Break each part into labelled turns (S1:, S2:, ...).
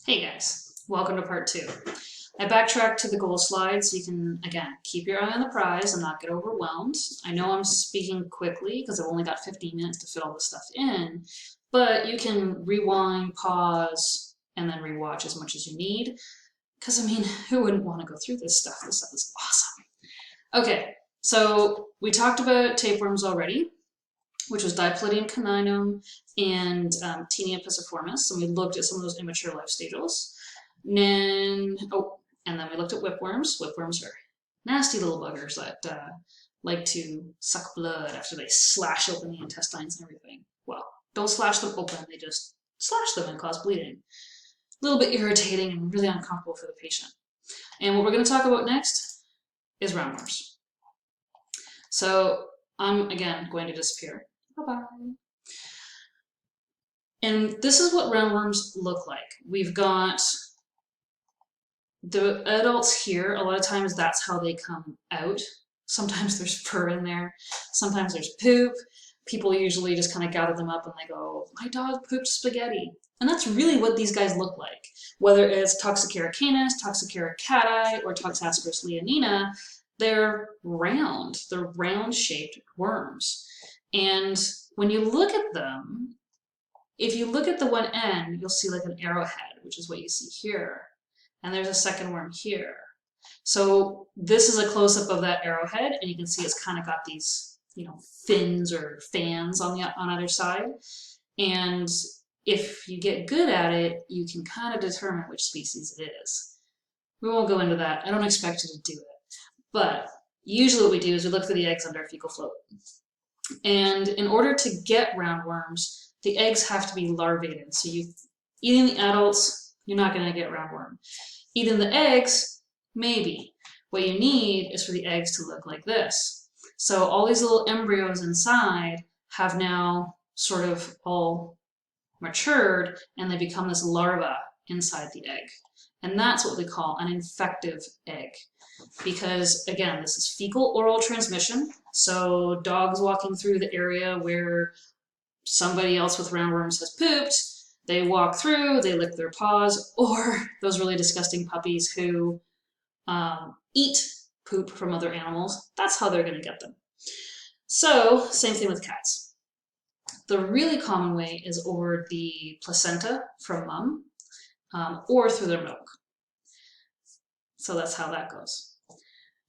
S1: Hey guys, welcome to part two. I backtracked to the goal slide so you can, again, keep your eye on the prize and not get overwhelmed. I know I'm speaking quickly because I've only got 15 minutes to fit all this stuff in, but you can rewind, pause, and then rewatch as much as you need. Because, I mean, who wouldn't want to go through this stuff? This stuff is awesome. Okay, so we talked about tapeworms already, which was Diploidium caninum and Taenia pisiformis, and we looked at some of those immature life stages. And then we looked at whipworms. Whipworms are nasty little buggers that like to suck blood after they slash open the intestines and everything. Well, don't slash them open, they just slash them and cause bleeding. A little bit irritating and really uncomfortable for the patient. And what we're going to talk about next is roundworms. So I'm, again, going to disappear. Bye-bye. And this is what roundworms look like. We've got the adults here. A lot of times that's how they come out. Sometimes there's fur in there. Sometimes there's poop. People usually just kind of gather them up and they go, my dog pooped spaghetti. And that's really what these guys look like. Whether it's Toxocara canis, Toxocara cati, or Toxascaris leonina, they're round. They're round-shaped worms. And when you look at them, if you look at the one end, you'll see like an arrowhead, which is what you see here. And there's a second worm here. So this is a close-up of that arrowhead, and you can see it's kind of got these, fins or fans on either side. And if you get good at it, you can kind of determine which species it is. We won't go into that. I don't expect you to do it. But usually what we do is we look for the eggs under a fecal float. And in order to get roundworms, the eggs have to be larvated. So eating the adults, you're not going to get roundworm. Eating the eggs, maybe. What you need is for the eggs to look like this. So all these little embryos inside have now sort of all matured and they become this larva inside the egg. And that's what we call an infective egg. Because again, this is fecal oral transmission. So dogs walking through the area where somebody else with roundworms has pooped, they walk through, they lick their paws, or those really disgusting puppies who eat poop from other animals, that's how they're going to get them. So, same thing with cats. The really common way is over the placenta from mom, or through their milk. So that's how that goes.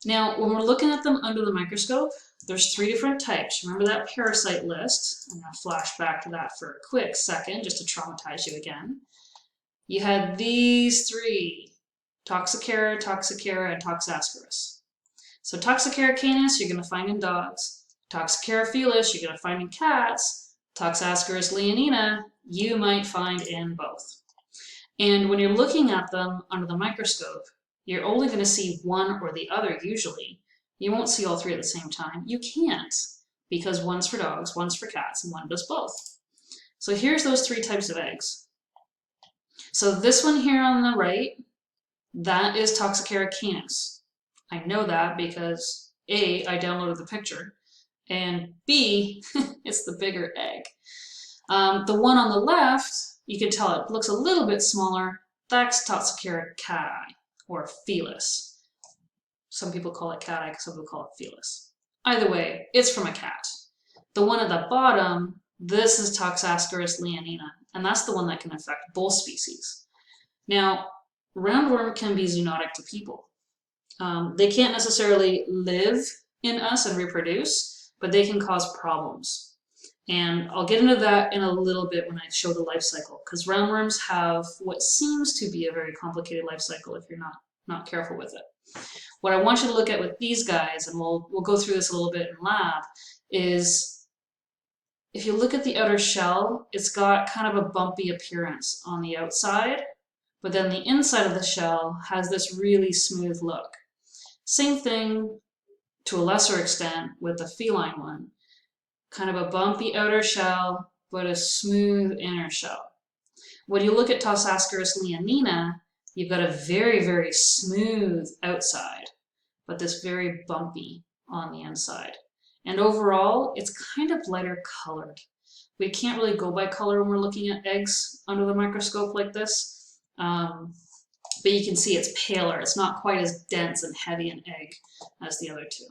S1: Now, when we're looking at them under the microscope, there's 3 different types. Remember that parasite list? I'm going to flash back to that for a quick second just to traumatize you again. You had these 3, Toxocara, Toxocara, and Toxascaris. So Toxocara canis you're going to find in dogs. Toxocara felis you're going to find in cats. Toxascaris leonina you might find in both. And when you're looking at them under the microscope, you're only going to see one or the other usually. You won't see all 3 at the same time. You can't, because one's for dogs, one's for cats, and one does both. So here's those 3 types of eggs. So this one here on the right, that is Toxocara canis. I know that because A, I downloaded the picture, and B, it's the bigger egg. The one on the left, you can tell it looks a little bit smaller. That's Toxocara cati, or felis. Some people call it cati, some people call it felis. Either way, it's from a cat. The one at the bottom, this is Toxascaris leonina, and that's the one that can affect both species. Now, roundworm can be zoonotic to people. They can't necessarily live in us and reproduce, but they can cause problems. And I'll get into that in a little bit when I show the life cycle, because roundworms have what seems to be a very complicated life cycle if you're not careful with it. What I want you to look at with these guys, and we'll go through this a little bit in lab, is if you look at the outer shell, it's got kind of a bumpy appearance on the outside, but then the inside of the shell has this really smooth look. Same thing to a lesser extent with the feline one. Kind of a bumpy outer shell, but a smooth inner shell. When you look at Toxascaris leonina, you've got a very, very smooth outside, but this very bumpy on the inside. And overall, it's kind of lighter colored. We can't really go by color when we're looking at eggs under the microscope like this, But you can see it's paler. It's not quite as dense and heavy an egg as the other two.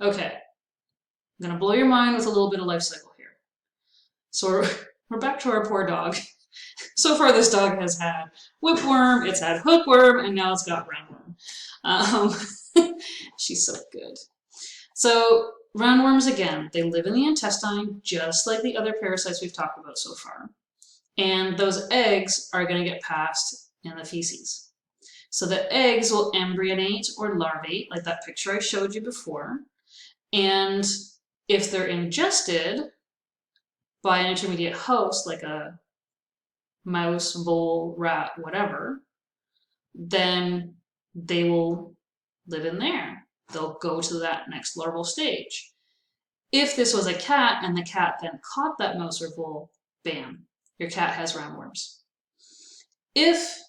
S1: Okay, I'm gonna blow your mind with a little bit of life cycle here. So we're back to our poor dog. So far this dog has had whipworm, it's had hookworm, and now it's got roundworm. She's so good. So roundworms, again, they live in the intestine just like the other parasites we've talked about so far. And those eggs are going to get passed in the feces. So the eggs will embryonate or larvate, like that picture I showed you before. And if they're ingested by an intermediate host, like a mouse, vole, rat, whatever, then they will live in there. They'll go to that next larval stage. If this was a cat and the cat then caught that mouse or vole, bam, your cat has roundworms. If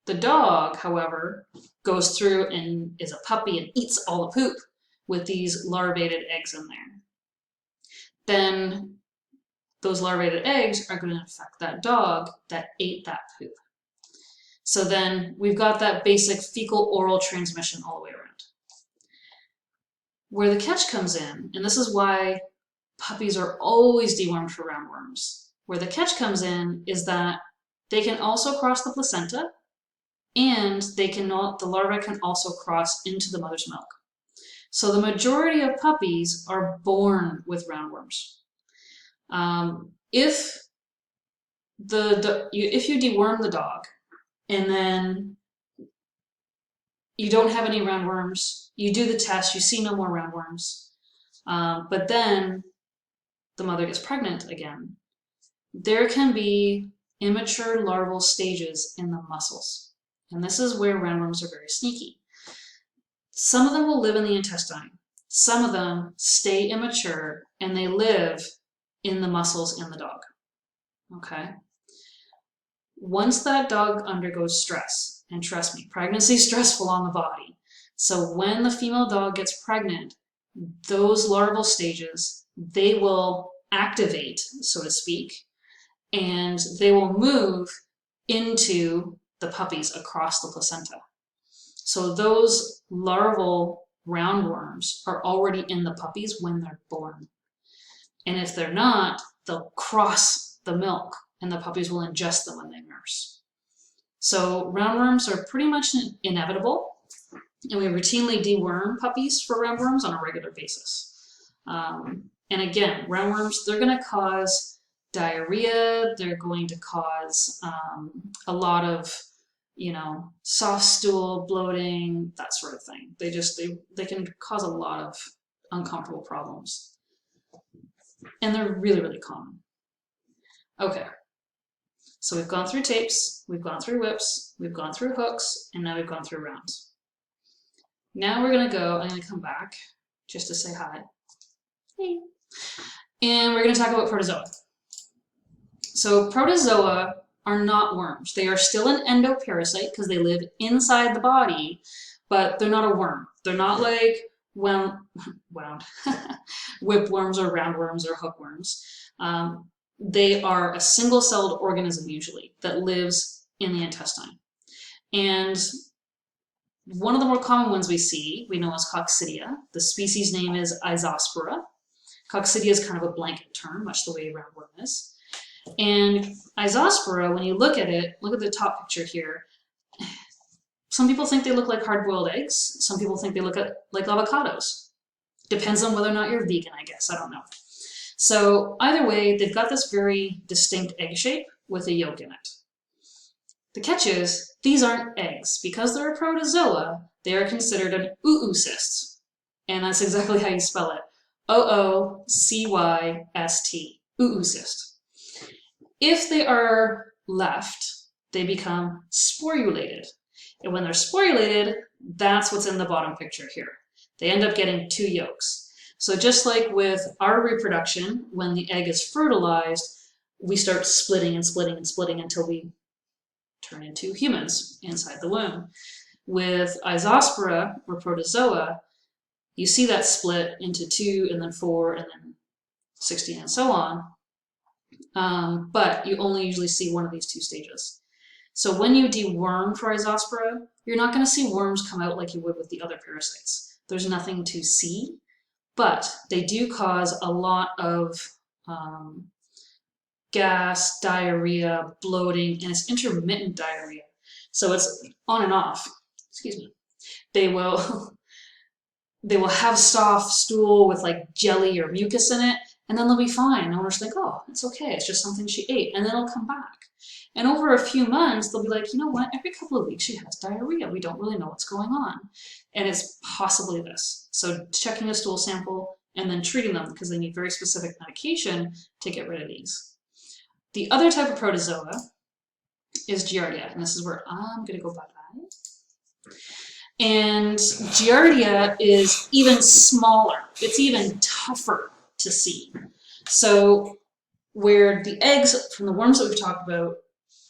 S1: the dog, however, goes through and is a puppy and eats all the poop with these larvated eggs in there, then those larvated eggs are going to affect that dog that ate that poop. So then we've got that basic fecal-oral transmission all the way around. Where the catch comes in, and this is why puppies are always dewormed for roundworms, where the catch comes in is that they can also cross the placenta, and the larvae can also cross into the mother's milk. So the majority of puppies are born with roundworms. If you deworm the dog and then you don't have any roundworms, you do the test, you see no more roundworms, but then the mother gets pregnant again, there can be immature larval stages in the muscles. And this is where roundworms are very sneaky. Some of them will live in the intestine. Some of them stay immature and they live in the muscles in the dog. Okay? Once that dog undergoes stress, and trust me, pregnancy is stressful on the body. So when the female dog gets pregnant, those larval stages, they will activate, so to speak, and they will move into the puppies across the placenta. So those larval roundworms are already in the puppies when they're born. And if they're not, they'll cross the milk and the puppies will ingest them when they nurse. So roundworms are pretty much inevitable, and we routinely deworm puppies for roundworms on a regular basis. And again, roundworms, they're going to cause diarrhea, they're going to cause a lot of, soft stool, bloating, that sort of thing. They can cause a lot of uncomfortable problems. And they're really, really common. Okay. So we've gone through tapes, we've gone through whips, we've gone through hooks, and now we've gone through rounds. Now I'm going to come back just to say hi. Hey. And we're going to talk about protozoa. So protozoa are not worms. They are still an endoparasite because they live inside the body, but they're not a worm. They're not like whipworms or roundworms or hookworms. They are a single-celled organism usually that lives in the intestine. And one of the more common ones we know as Coccidia. The species name is Isospora. Coccidia is kind of a blanket term, much the way roundworm is. And Isospora, when you look at it, look at the top picture here. Some people think they look like hard-boiled eggs. Some people think they look like avocados. Depends on whether or not you're vegan, I guess. I don't know. So either way, they've got this very distinct egg shape with a yolk in it. The catch is, these aren't eggs. Because they're a protozoa, they are considered an oocyst. And that's exactly how you spell it. O-O-C-Y-S-T, oocyst. If they are left, they become sporulated. And when they're sporulated, that's what's in the bottom picture here. They end up getting two yolks. So just like with our reproduction, when the egg is fertilized, we start splitting and splitting and splitting until we turn into humans inside the womb. With Isospora or protozoa, you see that split into 2 and then 4 and then 16 and so on. But you only usually see one of these two stages. So when you deworm for Rhizospora, you're not going to see worms come out like you would with the other parasites. There's nothing to see, but they do cause a lot of gas, diarrhea, bloating, and it's intermittent diarrhea. So it's on and off. Excuse me. They will they will have soft stool with like jelly or mucus in it, and then they'll be fine. And owners think, oh, it's okay, it's just something she ate, and then it'll come back. And over a few months, they'll be like, you know what, every couple of weeks she has diarrhea. We don't really know what's going on. And it's possibly this. So checking a stool sample and then treating them because they need very specific medication to get rid of these. The other type of protozoa is Giardia, and this is where I'm going to go bye-bye. And Giardia is even smaller. It's even tougher to see. So where the eggs from the worms that we've talked about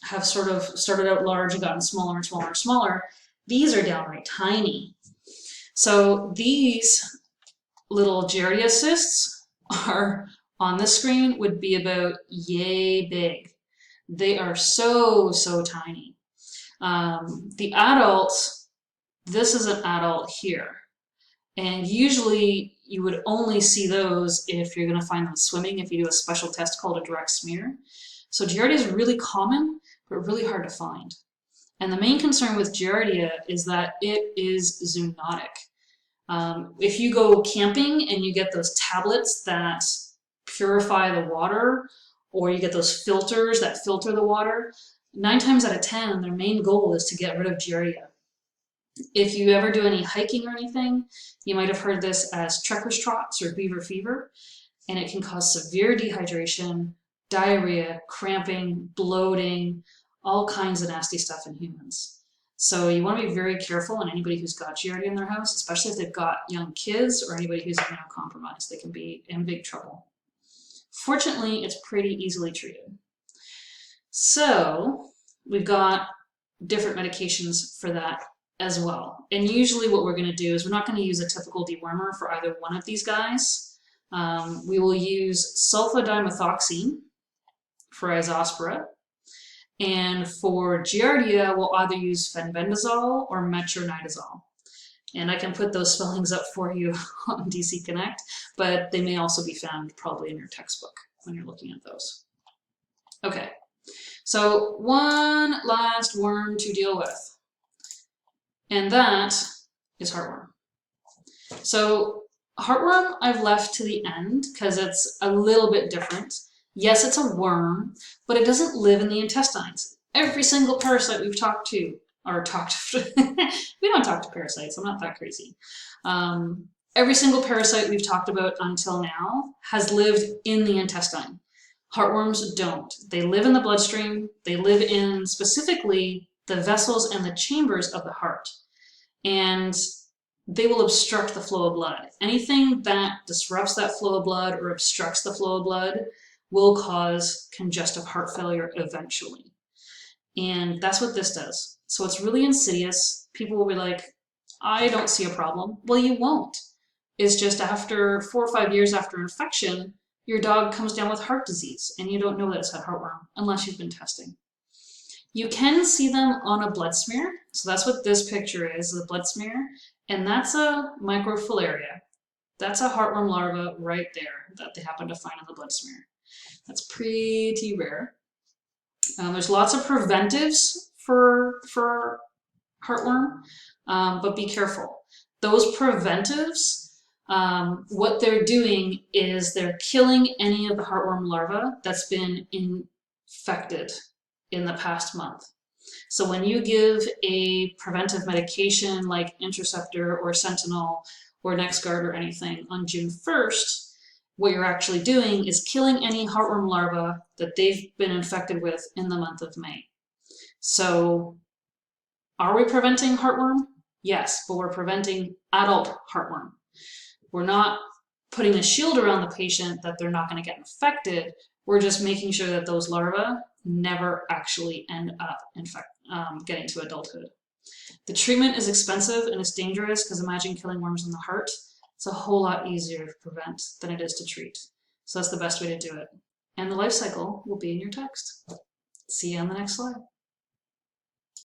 S1: have sort of started out large and gotten smaller and smaller and smaller, these are downright tiny. So these little Giardia cysts are on the screen would be about yay big. They are so, so tiny. The adults, this is an adult here. And usually you would only see those if you're going to find them swimming, if you do a special test called a direct smear. So Giardia is really common, but really hard to find. And the main concern with Giardia is that it is zoonotic. If you go camping and you get those tablets that purify the water, or you get those filters that filter the water, 9 times out of 10, their main goal is to get rid of Giardia. If you ever do any hiking or anything, you might have heard this as trekker's trots or beaver fever, and it can cause severe dehydration, diarrhea, cramping, bloating, all kinds of nasty stuff in humans. So you want to be very careful on anybody who's got Giardia in their house, especially if they've got young kids or anybody who's immunocompromised. They can be in big trouble. Fortunately, it's pretty easily treated. So we've got different medications for that as well. And usually what we're going to do is we're not going to use a typical dewormer for either one of these guys. We will use sulfadimethoxine for Rhizospora. And for Giardia, we'll either use fenbendazole or metronidazole. And I can put those spellings up for you on DC Connect, but they may also be found probably in your textbook when you're looking at those. Okay, so one last worm to deal with, and that is heartworm. So heartworm I've left to the end because it's a little bit different. Yes, it's a worm, but it doesn't live in the intestines. Every single parasite we've talked to, or we don't talk to parasites, I'm not that crazy. Every single parasite we've talked about until now has lived in the intestine. Heartworms don't. They live in the bloodstream. They live in specifically the vessels and the chambers of the heart. And they will obstruct the flow of blood. Anything that disrupts that flow of blood or obstructs the flow of blood will cause congestive heart failure eventually. And that's what this does. So it's really insidious. People will be like, I don't see a problem. Well, you won't. It's just after 4 or 5 years after infection, your dog comes down with heart disease and you don't know that it's had heartworm unless you've been testing. You can see them on a blood smear. So that's what this picture is, the blood smear. And that's a microfilaria. That's a heartworm larva right there that they happen to find on the blood smear. That's pretty rare. There's lots of preventives for heartworm, but be careful. Those preventives, what they're doing is they're killing any of the heartworm larvae that's been infected in the past month. So when you give a preventive medication like Interceptor or Sentinel or NexGard or anything on June 1st, what you're actually doing is killing any heartworm larvae that they've been infected with in the month of May. So are we preventing heartworm? Yes, but we're preventing adult heartworm. We're not putting a shield around the patient that they're not going to get infected. We're just making sure that those larvae never actually end up getting to adulthood. The treatment is expensive and it's dangerous because imagine killing worms in the heart. It's a whole lot easier to prevent than it is to treat. So that's the best way to do it. And the life cycle will be in your text. See you on the next slide.